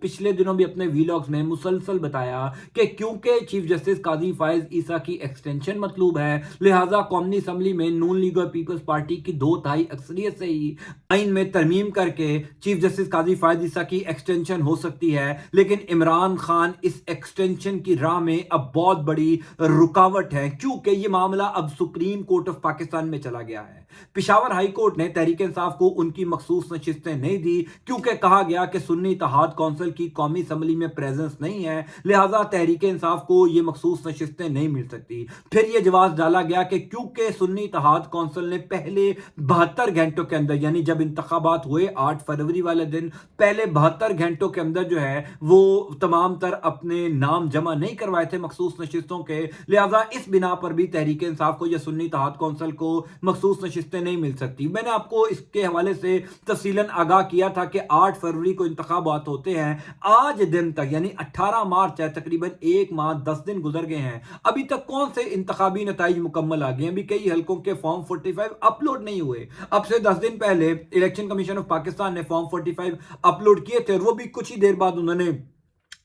پچھلے دنوں بھی اپنے ویلاگز میں مسلسل بتایا کہ کیونکہ چیف جسٹس قاضی فائز عیسیٰ کی ایکسٹینشن مطلوب ہے، لہٰذا قومی اسمبلی میں نون لیگ اور پیپلز پارٹی کی 2/3 اکثریت سے ہی آئین میں ترمیم کر کے چیف جسٹس قاضی فائز عیسیٰ کی ایکسٹینشن ہو سکتی ہے۔ لیکن عمران خان اس ایکسٹینشن کی راہ میں اب بہت بڑی رکاوٹ ہے، کیونکہ یہ معاملہ اب سپریم کورٹ آف پاکستان میں چلا گیا ہے۔ پشاور ہائی کورٹ نے تحریک انصاف کو ان کی مخصوص نشستیں نہیں دی، کیونکہ کہا گیا کہ سنی اتحاد کونسل کی قومی اسمبلی میں پریزنس نہیں ہے، لہٰذا تحریک انصاف کو یہ مخصوص نشستیں نہیں مل سکتی۔ پھر یہ جواز ڈالا گیا کہ کیونکہ سنی اتحاد کونسل نے پہلے 72 گھنٹوں کے اندر، یعنی جب انتخابات ہوئے 8 فروری والے دن، پہلے 72 گھنٹوں کے اندر جو ہے وہ تمام تر اپنے نام جمع نہیں کروائے تھے مخصوص نشستوں کے، لہٰذا اس بنا پر بھی تحریک انصاف کو یا سنی اتحاد کونسل کو مخصوص نشستیں نہیں مل سکتی۔ میں نے آپ کو اس کے حوالے سے تفصیلاً آگاہ کیا تھا کہ 8 فروری کو انتخابات ہوتے ہیں، آج دن تک یعنی 18 مارچ ہے، تقریباً 1 ماہ 10 دن گزر گئے ہیں، ابھی تک کون سے انتخابی نتائج مکمل آ گئے ہیں؟ ابھی کئی حلقوں کے فارم 45 اپلوڈ نہیں ہوئے۔ اب سے 10 دن پہلے الیکشن کمیشن آف پاکستان نے فارم 45 اپلوڈ کیے تھے اور وہ بھی کچھ ہی دیر بعد انہوں نے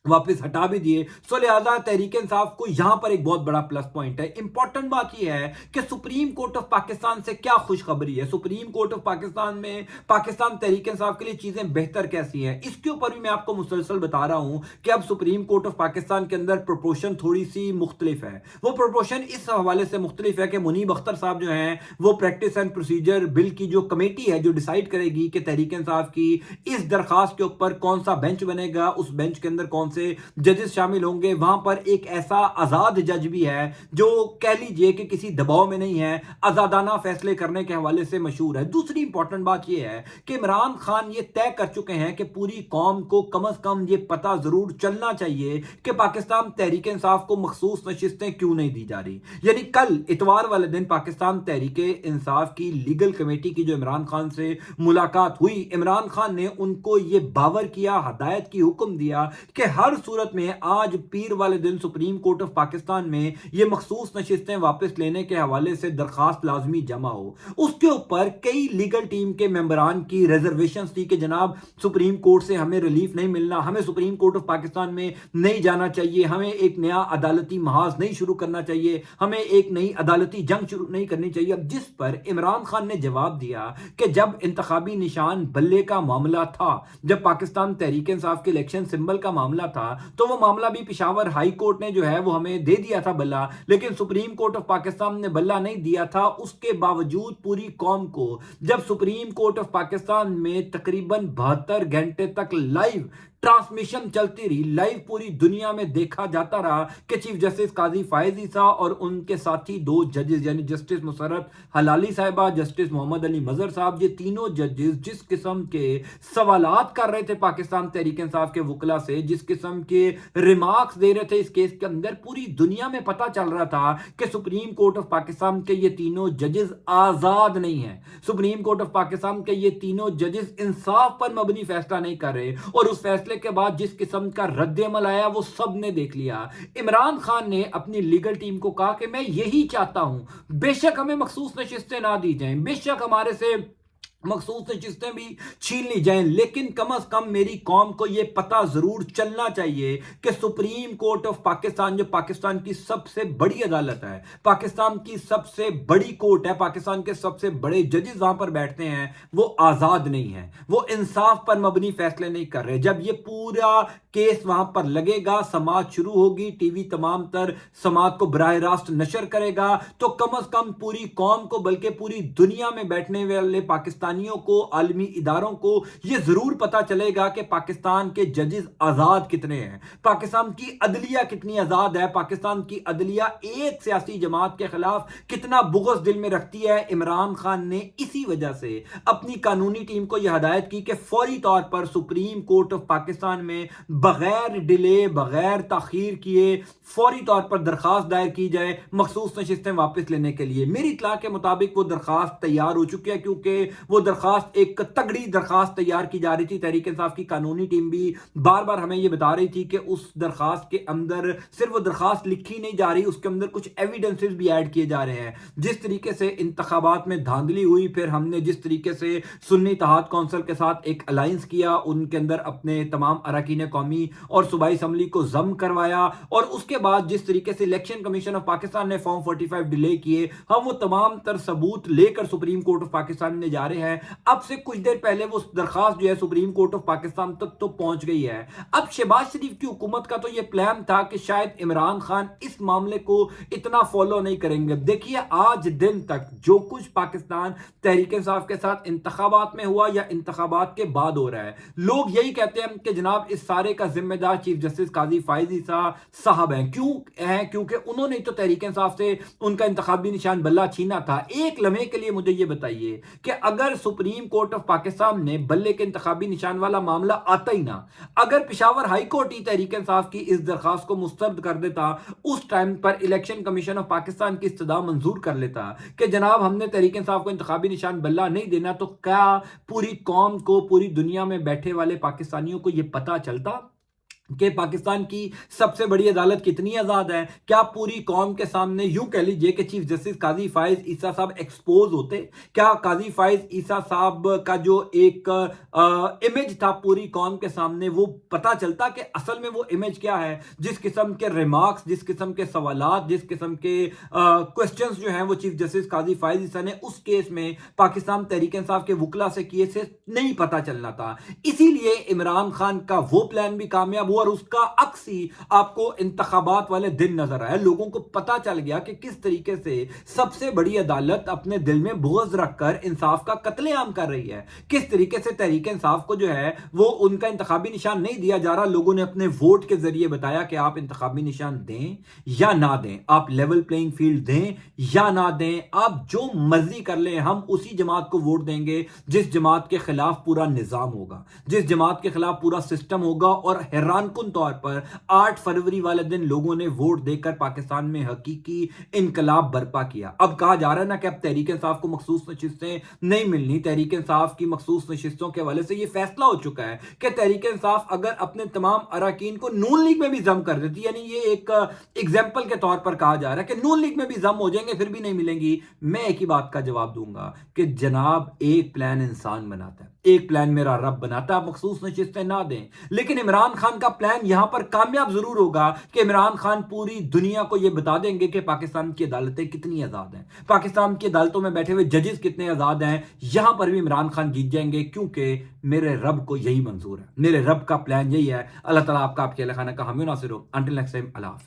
واپس ہٹا بھی دیے۔ سو لہٰذا تحریک انصاف کو یہاں پر ایک بہت بڑا پلس پوائنٹ ہے۔ امپورٹنٹ بات یہ ہے کہ سپریم کورٹ آف پاکستان سے کیا خوشخبری ہے، سپریم کورٹ آف پاکستان میں پاکستان تحریک انصاف کے لیے چیزیں بہتر کیسی ہیں، اس کے اوپر بھی میں آپ کو مسلسل بتا رہا ہوں کہ اب سپریم کورٹ آف پاکستان کے اندر پروپورشن تھوڑی سی مختلف ہے۔ وہ پروپورشن اس حوالے سے مختلف ہے کہ منیب اختر صاحب جو ہیں وہ پریکٹس اینڈ پروسیجر بل کی جو کمیٹی ہے جو ڈیسائیڈ کرے گی کہ تحریک انصاف کی اس درخواست کے اوپر کون سا بینچ بنے گا، اس بینچ کے اندر کون سے ججز شامل ہوں گے، وہاں پر ایک ایسا آزاد جج بھی ہے جو کہہ لیجئے کہ کسی دباؤ میں نہیں ہے، آزادانہ فیصلے کرنے کے حوالے سے مشہور ہے۔ دوسری امپورٹنٹ بات یہ ہے کہ عمران خان یہ طے کر چکے ہیں کہ پوری قوم کو کم از کم یہ پتہ ضرور چلنا چاہیے کہ پاکستان تحریک انصاف کو مخصوص نشستیں کیوں نہیں دی جا رہی۔ یعنی کل اتوار والے دن پاکستان تحریک انصاف کی لیگل کمیٹی کی جو عمران خان سے ملاقات ہوئی، عمران خان نے ان کو یہ باور کیا، ہدایت کی، حکم دیا کہ ہر صورت میں آج پیر والے دن سپریم کورٹ آف پاکستان میں یہ مخصوص نشستیں واپس لینے کے حوالے سے درخواست لازمی جمع ہو۔ اس کے اوپر کئی لیگل ٹیم کے ممبران کی ریزرویشنز تھی کہ جناب سپریم کورٹ سے ہمیں ریلیف نہیں ملنا، ہمیں سپریم کورٹ آف پاکستان میں نہیں جانا چاہیے، ہمیں ایک نیا عدالتی محاذ نہیں شروع کرنا چاہیے، ہمیں ایک نئی عدالتی جنگ شروع نہیں کرنی چاہیے۔ اب جس پر عمران خان نے جواب دیا کہ جب انتخابی نشان بلے کا معاملہ تھا، جب پاکستان تحریک انصاف کے الیکشن سمبل کا معاملہ تھا، تو وہ معاملہ بھی پشاور ہائی کورٹ نے جو ہے وہ ہمیں دے دیا تھا بلہ، لیکن سپریم کورٹ آف پاکستان نے بلہ نہیں دیا تھا۔ اس کے باوجود پوری قوم کو جب سپریم کورٹ آف پاکستان میں تقریباً 72 گھنٹے تک لائیو ٹرانسمیشن چلتی رہی، لائیو پوری دنیا میں دیکھا جاتا رہا کہ چیف جسٹس قاضی فائز عیسیٰ اور ان کے ساتھی 2 ججز یعنی جسٹس مسرت حلالی صاحبہ، جسٹس محمد علی مظہر صاحب، یہ تینوں ججز جس قسم کے سوالات کر رہے تھے پاکستان تحریک انصاف کے وکلا سے، جس قسم کے ریمارکس دے رہے تھے اس کیس کے اندر، پوری دنیا میں پتہ چل رہا تھا کہ سپریم کورٹ آف پاکستان کے یہ تینوں ججز آزاد نہیں ہیں، سپریم کورٹ آف پاکستان کے یہ تینوں ججز انصاف پر مبنی فیصلہ نہیں کر رہے، اور اس فیصلے کے بعد جس قسم کا رد عمل آیا وہ سب نے دیکھ لیا۔ عمران خان نے اپنی لیگل ٹیم کو کہا کہ میں یہی چاہتا ہوں، بے شک ہمیں مخصوص نشستیں نہ دی جائیں، بے شک ہمارے سے مخصوص نشستیں بھی چھین لی جائیں، لیکن کم از کم میری قوم کو یہ پتہ ضرور چلنا چاہیے کہ سپریم کورٹ آف پاکستان جو پاکستان کی سب سے بڑی عدالت ہے، پاکستان کی سب سے بڑی کورٹ ہے، پاکستان کے سب سے بڑے ججز وہاں پر بیٹھتے ہیں، وہ آزاد نہیں ہیں، وہ انصاف پر مبنی فیصلے نہیں کر رہے۔ جب یہ پورا کیس وہاں پر لگے گا، سماعت شروع ہوگی، ٹی وی تمام تر سماعت کو براہ راست نشر کرے گا، تو کم از کم پوری قوم کو بلکہ پوری دنیا میں بیٹھنے والے پاکستانیوں کو، عالمی اداروں کو یہ ضرور پتا چلے گا کہ پاکستان کے ججز آزاد کتنے ہیں، پاکستان کی عدلیہ کتنی آزاد ہے، پاکستان کی عدلیہ ایک سیاسی جماعت کے خلاف کتنا بغض دل میں رکھتی ہے۔ عمران خان نے اسی وجہ سے اپنی قانونی ٹیم کو یہ ہدایت کی کہ فوری طور پر سپریم کورٹ آف پاکستان میں بغیر ڈیلے، بغیر تاخیر کیے فوری طور پر درخواست دائر کی جائے مخصوص نشستیں واپس لینے کے لیے۔ میری اطلاع کے مطابق وہ درخواست تیار ہو چکی ہے، کیونکہ وہ وہ درخواست ایک تگڑی درخواست تیار کی جا رہی تھی. تحریک انصاف کی قانونی ٹیم بھی بار بار ہمیں یہ بتا رہی تھی کہ اس درخواست کے اندر صرف وہ درخواست لکھی نہیں جا رہی, اس کے اندر کچھ ایویڈنسز بھی ایڈ کیے جا رہے ہیں. جس طریقے سے انتخابات میں دھاندلی ہوئی, پھر ہم نے جس طریقے سے سنی اتحاد کونسل کے ساتھ ایک الائنس کیا, ان کے اندر اپنے تمام اراکین قومی اور صوبائی اسمبلی کو ضم کروایا, اور اس کے بعد جس طریقے سے الیکشن کمیشن آف پاکستان نے فارم 45 ڈیلے کیے, ہم وہ تمام تر ثبوت لے کر سپریم کورٹ آف پاکستان میں جا رہے ہیں. اب سے کچھ دیر پہلے وہ درخواست جو ہے سپریم کورٹ آف پاکستان تک تو پہنچ گئی ہے. اب شہباز شریف کی حکومت کا تو یہ پلان تھا کہ شاید عمران خان اس معاملے کو اتنا فالو نہیں کریں گے. دیکھیے آج دن تک جو کچھ پاکستان تحریک انصاف کے ساتھ انتخابات میں ہوا یا انتخابات کے بعد ہو رہا ہے, لوگ یہی کہتے ہیں کہ جناب اس سارے کا ذمہ دار چیف جسٹس قاضی فائز عیسیٰ صاحب ہیں. کیوں ہیں؟ کیونکہ انہوں نے تو تحریک انصاف سے ان کا انتخابی نشان بلہ چھینا تھا. ایک لمحے کے لیے مجھے یہ بتائیے کہ اگر سپریم کورٹ آف پاکستان نے بلے کے انتخابی نشان والا معاملہ آتا ہی نہ, اگر پشاور ہائی کورٹ ہی تحریک انصاف کی اس درخواست کو مسترد کر دیتا, اس ٹائم پر الیکشن کمیشن آف پاکستان کی استدعا منظور کر لیتا کہ جناب ہم نے تحریک انصاف کو انتخابی نشان بلہ نہیں دینا, تو کیا پوری قوم کو, پوری دنیا میں بیٹھے والے پاکستانیوں کو یہ پتا چلتا کہ پاکستان کی سب سے بڑی عدالت کتنی آزاد ہے؟ کیا پوری قوم کے سامنے یوں کہہ لیجئے کہ چیف جسٹس قاضی فائز عیسیٰ صاحب ایکسپوز ہوتے؟ کیا قاضی فائز عیسیٰ صاحب کا جو ایک امیج تھا پوری قوم کے سامنے, وہ پتا چلتا کہ اصل میں وہ امیج کیا ہے؟ جس قسم کے ریمارکس, جس قسم کے سوالات, جس قسم کے کوسچنز جو ہیں وہ چیف جسٹس قاضی فائز عیسیٰ نے اس کیس میں پاکستان تحریک انصاف کے وکلا سے کیے سے نہیں پتا چلنا تھا. اسی لیے عمران خان کا وہ پلان بھی کامیاب اور اس کا عکس ہی آپ کو انتخابات والے دن نظر آیا. لوگوں کو پتا چل گیا کہ کس طریقے سے سب سے بڑی عدالت اپنے دل میں بغض رکھ کر انصاف کا قتل عام کر رہی ہے. کس طریقے سے تحریک انصاف کو جو ہے وہ ان کا انتخابی نشان نہیں دیا جا رہا. لوگوں نے اپنے ووٹ کے ذریعے بتایا کہ آپ انتخابی نشان دیں یا نہ دیں, آپ لیول پلینگ فیلڈ دیں یا نہ دیں, آپ جو مرضی کر لیں, ہم اسی جماعت کو ووٹ دیں گے جس جماعت کے خلاف پورا نظام ہوگا, جس جماعت کے خلاف پورا سسٹم ہوگا. اور حیران کن طور پر 8 فروری والے دن لوگوں نے ووٹ دے کر پاکستان میں حقیقی انقلاب برپا کیا. اب کہا جا رہا ہے نا کہ اب تحریک انصاف کو مخصوص نشستیں نہیں ملنی. تحریک انصاف کی مخصوص نشستوں کے حوالے سے یہ فیصلہ ہو چکا ہے کہ تحریک انصاف اگر اپنے تمام اراکین کو نون لیگ میں بھی ضم کر دیتی, یعنی یہ ایک ایگزامپل کے طور پر کہا جا رہا ہے کہ نون لیگ میں بھی ضم ہو جائیں گے پھر بھی نہیں ملیں گی, میں ایک ہی بات کا جواب دوں گا کہ جناب ایک پلان انسان بناتا ہے, ایک پلان میرا رب بناتا ہے. مخصوص نشستیں نہ دیں, لیکن عمران خان کا پلان یہاں پر کامیاب ضرور ہوگا کہ عمران خان پوری دنیا کو یہ بتا دیں گے کہ پاکستان کی عدالتیں کتنی آزاد ہیں, پاکستان کی عدالتوں میں بیٹھے ہوئے ججز کتنے آزاد ہیں. یہاں پر بھی عمران خان جیت جائیں گے کیونکہ میرے رب کو یہی منظور ہے, میرے رب کا پلان یہی ہے. اللہ تعالیٰ آپ کا آپ کے خانہ کا حامی و ناصر ہو. انٹل نیکسٹ ٹائم, اللہ حافظ.